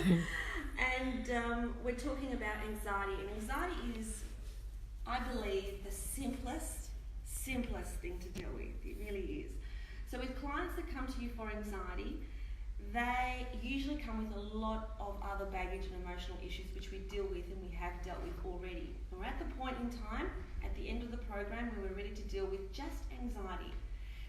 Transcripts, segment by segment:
And we're talking about anxiety. And anxiety is, I believe, the simplest thing to deal with. It really is. So with clients that come to you for anxiety, they usually come with a lot of other baggage and emotional issues which we deal with and we have dealt with already. And we're at the point in time, at the end of the program, where we're ready to deal with just anxiety.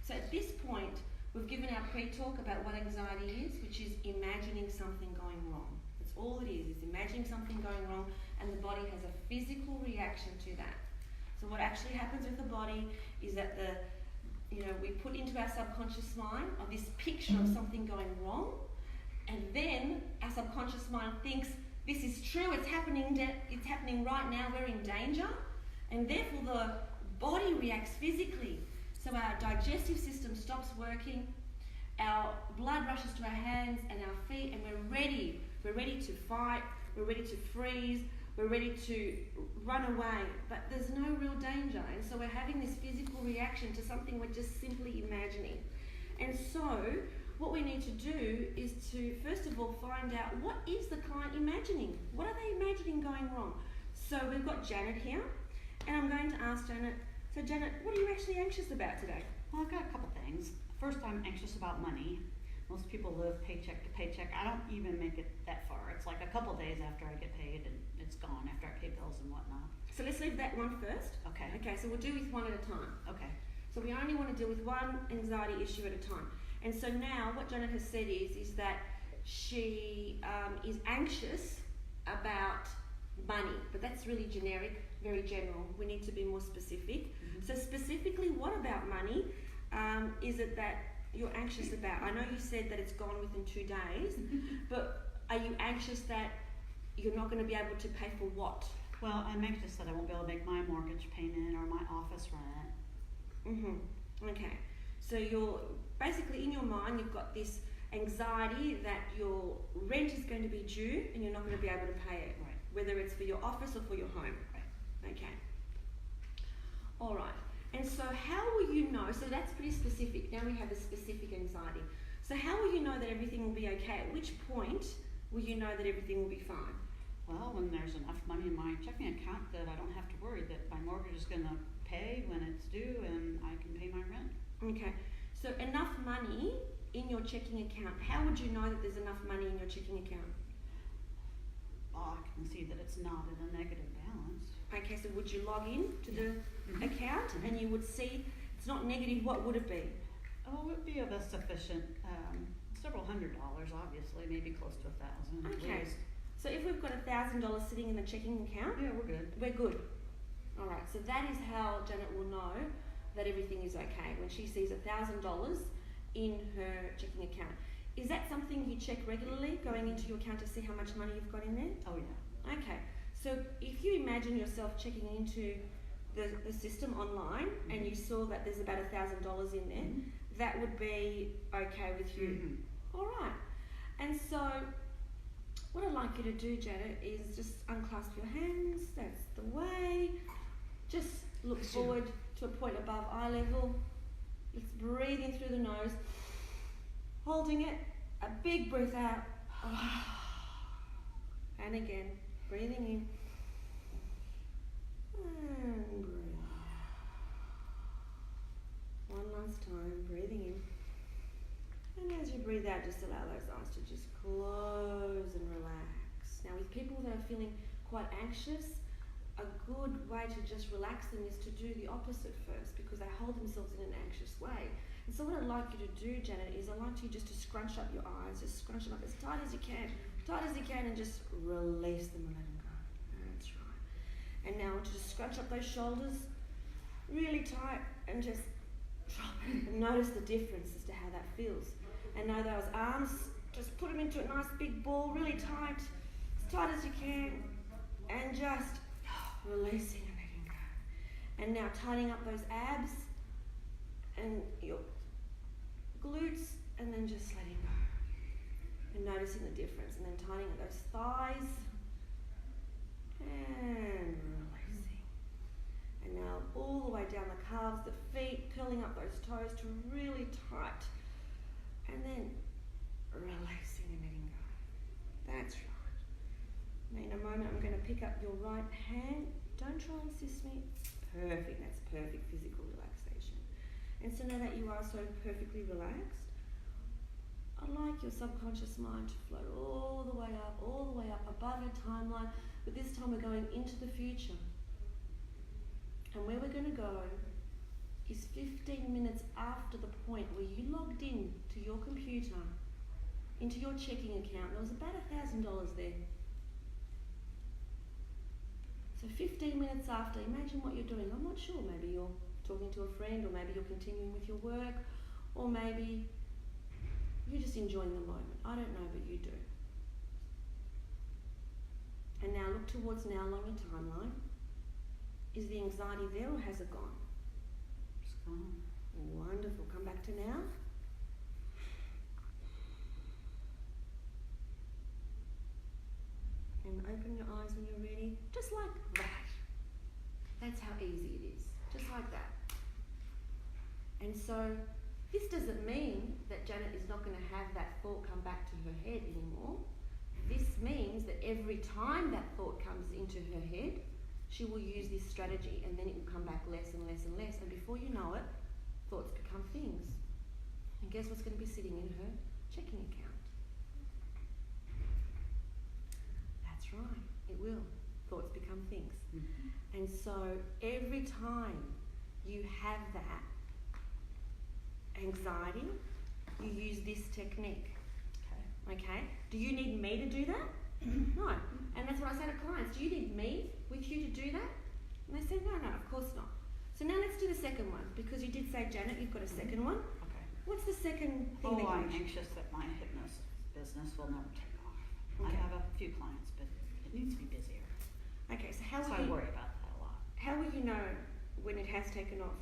So at this point, we've given our pre-talk about what anxiety is, which is imagining something going wrong. That's all it is imagining something going wrong, and the body has a physical reaction to that. So what actually happens with the body is that we put into our subconscious mind this picture of something going wrong, and then our subconscious mind thinks this is true, it's happening right now, we're in danger, and therefore the body reacts physically. So our digestive system stops working, our blood rushes to our hands and our feet, and we're ready. We're ready to fight, we're ready to freeze, we're ready to run away, but there's no real danger. And so we're having this physical reaction to something we're just simply imagining. And so what we need to do is to, first of all, find out what is the client imagining? What are they imagining going wrong? So we've got Janet here, and I'm going to ask Janet, so Janet, what are you actually anxious about today? Well, I've got a couple things. First, I'm anxious about money. Most people live paycheck to paycheck. I don't even make it that far. It's like a couple days after I get paid and it's gone after I pay bills and whatnot. So let's leave that one first. Okay. Okay, so we'll do with one at a time. Okay. So we only want to deal with one anxiety issue at a time. And so now what Janet has said is that she is anxious about money, but that's really generic, very general. We need to be more specific. Mm-hmm. So specifically, what about money is it that you're anxious about? I know you said that it's gone within 2 days, but are you anxious that you're not going to be able to pay for what? Well, I'm anxious that I won't be able to make my mortgage payment or my office rent. Mm-hmm. Okay. So you're basically, in your mind, you've got this anxiety that your rent is going to be due and you're not going to be able to pay it, right, whether it's for your office or for your home. Right. Okay. All right. And so how will you know? So that's pretty specific. Now we have a specific anxiety. So how will you know that everything will be okay? At which point will you know that everything will be fine? Well, when there's enough money in my checking account that I don't have to worry that my mortgage is going to pay when it's due and I can pay my rent. Okay. So enough money in your checking account. How would you know that there's enough money in your checking account? Oh, I can see that it's not in a negative balance. Okay, so would you log in to the account and you would see it's not negative? What would it be? Oh, it would be of a sufficient, several $100s, obviously, maybe close to 1,000 Okay. at least. So if we've got $1,000 sitting in the checking account, Yeah, we're good. we're good. All right, so that is how Janet will know that everything is okay, when she sees $1,000 in her checking account. Is that something you check regularly, going into your account to see how much money you've got in there? Oh, yeah. Okay, so if you imagine yourself checking into the system online and you saw that there's about $1,000 in there, that would be okay with you. All right, and so what I'd like you to do, Janet, is just unclasp your hands. That's the way. Just look forward to a point above eye level. Let's breathe in through the nose, holding it, a big breath out, and again, breathing in, and breathe. One last time, breathing in. And as you breathe out, just allow those eyes to just close and relax. Now with people that are feeling quite anxious, a good way to just relax them is to do the opposite first, because they hold themselves in an anxious way. And so what I'd like you to do, Janet, is I'd like you just to scrunch up your eyes, just scrunch them up as tight as you can, and just release them and let them go. That's right. And now I want you to scrunch up those shoulders really tight and just drop it. And notice the difference as to how that feels. And now those arms, just put them into a nice big ball, really tight as you can, and just releasing and letting go. And now tightening up those abs and your glutes, and then just letting go. And noticing the difference, and then tightening up those thighs, and releasing. And now all the way down the calves, the feet, curling up those toes to really tight. And then releasing and letting go. That's right. pick up your right hand. Don't try and assist me. Perfect, that's perfect physical relaxation. And so now that you are so perfectly relaxed, I'd like your subconscious mind to float all the way up above your timeline, but this time we're going into the future. And where we're going to go is 15 minutes after the point where you logged in to your computer, into your checking account. There was about $1,000 there. So 15 minutes after, imagine what you're doing. I'm not sure, maybe you're talking to a friend, or maybe you're continuing with your work, or maybe you're just enjoying the moment. I don't know, but you do. And now look towards now along your timeline. Is the anxiety there or has it gone? It's gone. Wonderful. Come back to now. And open your eyes when you're ready. Just like that. That's how easy it is. Just like that. And so this doesn't mean that Janet is not going to have that thought come back to her head anymore. This means that every time that thought comes into her head, she will use this strategy, and then it will come back less and less and less. And before you know it, thoughts become things. And guess what's going to be sitting in her checking account? That's right, it will. Thoughts become things. Mm-hmm. And so every time you have that anxiety, you use this technique. Okay? Do you need me to do that? No. And that's what I say to clients. Do you need me with you to do that? And they say, no, of course not. So now let's do the second one, because you did say, Janet, you've got a second one. Okay. What's the second thing that I'm anxious that my hypnosis business will never take off. Okay. I have a few clients, but it needs to be busier. Okay, so I worry about that a lot. How will you know when it has taken off?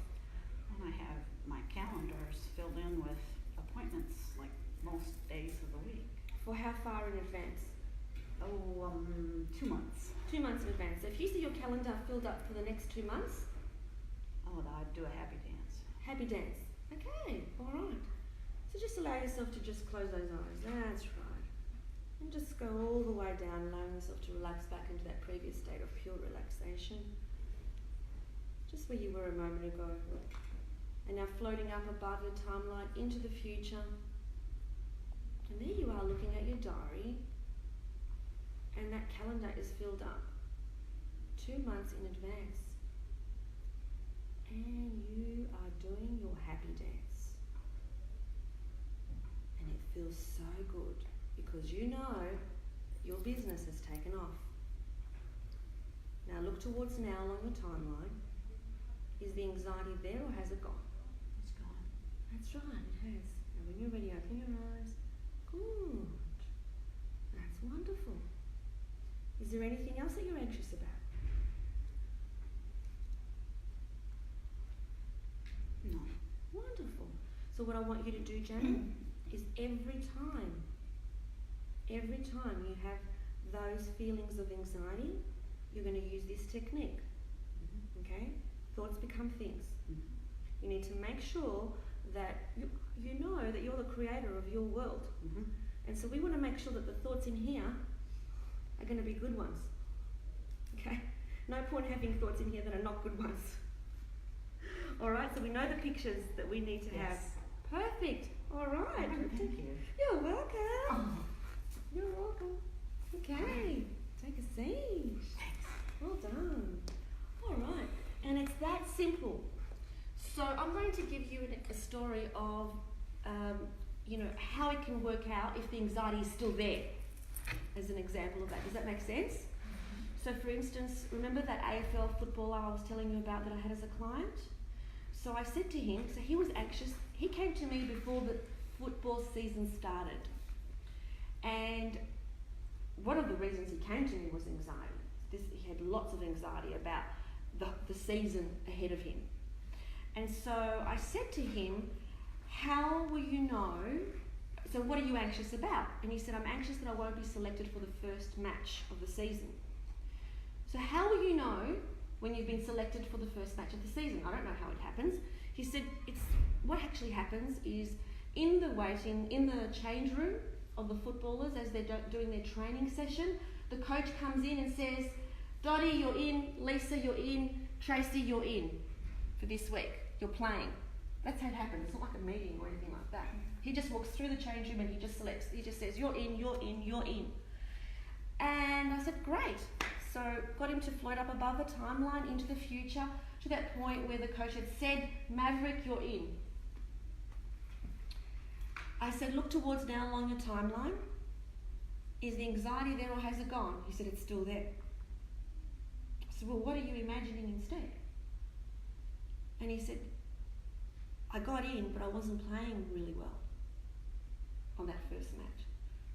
When I have my calendars filled in with appointments, like most days of the week. For how far in advance? 2 months. 2 months in advance. So if you see your calendar filled up for the next 2 months, I'd do a happy dance. Happy dance. Okay, all right. So just allow yourself to just close those eyes. That's right. And just go all the way down, allowing yourself to relax back into that previous state of pure relaxation. Just where you were a moment ago. And now floating up above your timeline into the future. And there you are looking at your diary, and that calendar is filled up 2 months in advance. And you are doing your happy dance. And it feels so good because you know your business has taken off. Now look towards now along your timeline. Is the anxiety there or has it gone? It's gone. That's right, it has. Now when you're ready, open your eyes. Good. That's wonderful. Is there anything else that you're anxious about? No. Wonderful. So what I want you to do, Janet, is every time you have those feelings of anxiety, you're going to use this technique. Mm-hmm. Okay? Thoughts become things. Mm-hmm. You need to make sure that you know that you're the creator of your world. Mm-hmm. And so we want to make sure that the thoughts in here are going to be good ones. Okay? No point having thoughts in here that are not good ones. Alright, so we know the pictures that we need to have. Perfect. Alright. Thank you. You're welcome. Oh. You're welcome. Okay. Take a seat. Thanks. Well done. Alright. And it's that simple. So I'm going to give you a story of, how it can work out if the anxiety is still there, as an example of that. Does that make sense? Mm-hmm. So for instance, remember that AFL footballer I was telling you about that I had as a client? So I said to him, so he was anxious. He came to me before the football season started. And one of the reasons he came to me was anxiety. He had lots of anxiety about the season ahead of him. And so I said to him, how will you know, so what are you anxious about? And he said, I'm anxious that I won't be selected for the first match of the season. So how will you know when you've been selected for the first match of the season? I don't know how it happens. He said, what actually happens is in the change room of the footballers as they're doing their training session, the coach comes in and says, Dottie, you're in. Lisa, you're in. Tracy, you're in for this week. You're playing. That's how it happens. It's not like a meeting or anything like that. He just walks through the change room and he just selects. He just says, you're in, you're in, you're in. And I said, great. So got him to float up above the timeline into the future to that point where the coach had said, Maverick, you're in. I said, look towards now along your timeline. Is the anxiety there or has it gone? He said, it's still there. I said, well, what are you imagining instead? And he said, I got in, but I wasn't playing really well on that first match.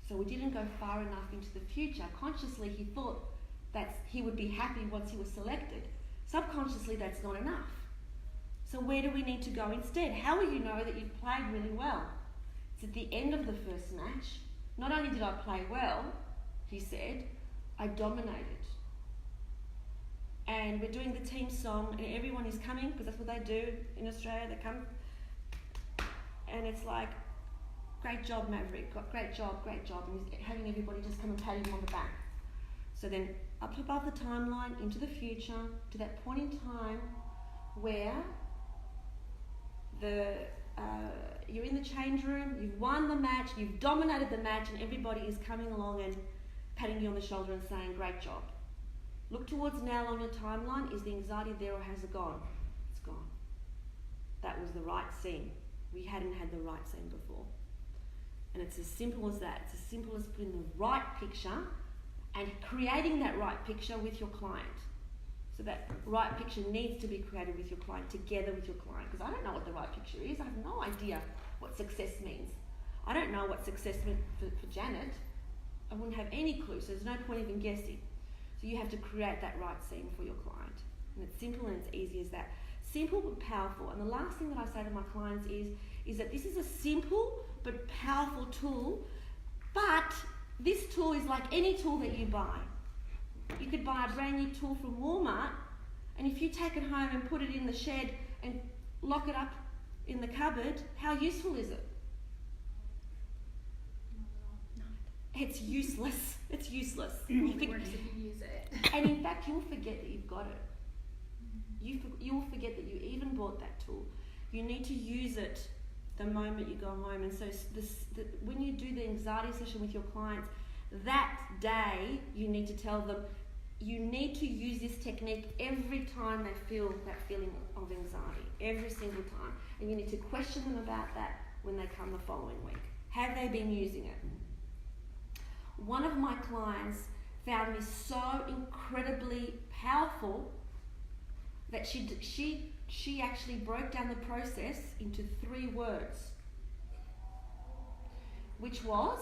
So we didn't go far enough into the future. Consciously, he thought that he would be happy once he was selected. Subconsciously, that's not enough. So where do we need to go instead? How will you know that you've played really well? It's at the end of the first match. Not only did I play well, he said, I dominated. And we're doing the team song and everyone is coming, because that's what they do in Australia, they come. And it's like, great job, Maverick, great job, and he's having everybody just come and pat him on the back. So then up above the timeline, into the future, to that point in time where you're in the change room, you've won the match, you've dominated the match, and everybody is coming along and patting you on the shoulder and saying, great job. Look towards now along your timeline. Is the anxiety there or has it gone? It's gone. That was the right scene. We hadn't had the right scene before. And it's as simple as that. It's as simple as putting the right picture and creating that right picture with your client. So that right picture needs to be created with your client, together with your client. Because I don't know what the right picture is. I have no idea what success means. I don't know what success meant for Janet. I wouldn't have any clue, so there's no point even guessing. So you have to create that right scene for your client. And it's simple and it's easy as that. Simple but powerful. And the last thing that I say to my clients is that this is a simple but powerful tool, but this tool is like any tool that you buy. You could buy a brand new tool from Walmart, and if you take it home and put it in the shed and lock it up in the cupboard, how useful is it? It's useless. It's useless. It only works if you use it. And in fact, you'll forget that you've got it. You'll forget that you even bought that tool. You need to use it the moment you go home. And so when you do the anxiety session with your clients, that day you need to tell them, you need to use this technique every time they feel that feeling of anxiety, every single time. And you need to question them about that when they come the following week. Have they been using it? One of my clients found me so incredibly powerful that she actually broke down the process into 3 words, which was,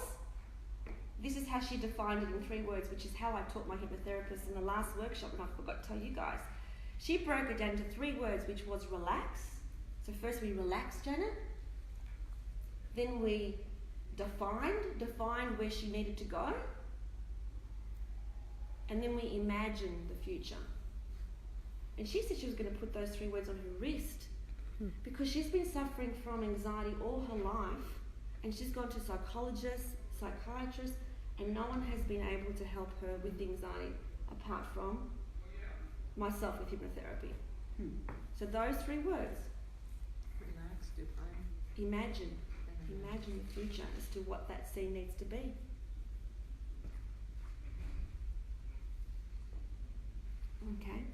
this is how she defined it in 3 words, which is how I taught my hypnotherapists in the last workshop, and I forgot to tell you guys. She broke it down to 3 words, which was relax. So first we relaxed Janet, then we defined where she needed to go, and then we imagined the future. And she said she was going to put those 3 words on her wrist because she's been suffering from anxiety all her life, and she's gone to psychologists, psychiatrists, and no one has been able to help her with the anxiety apart from myself with hypnotherapy. So those 3 words. Relax, define. Imagine the future as to what that scene needs to be. Okay.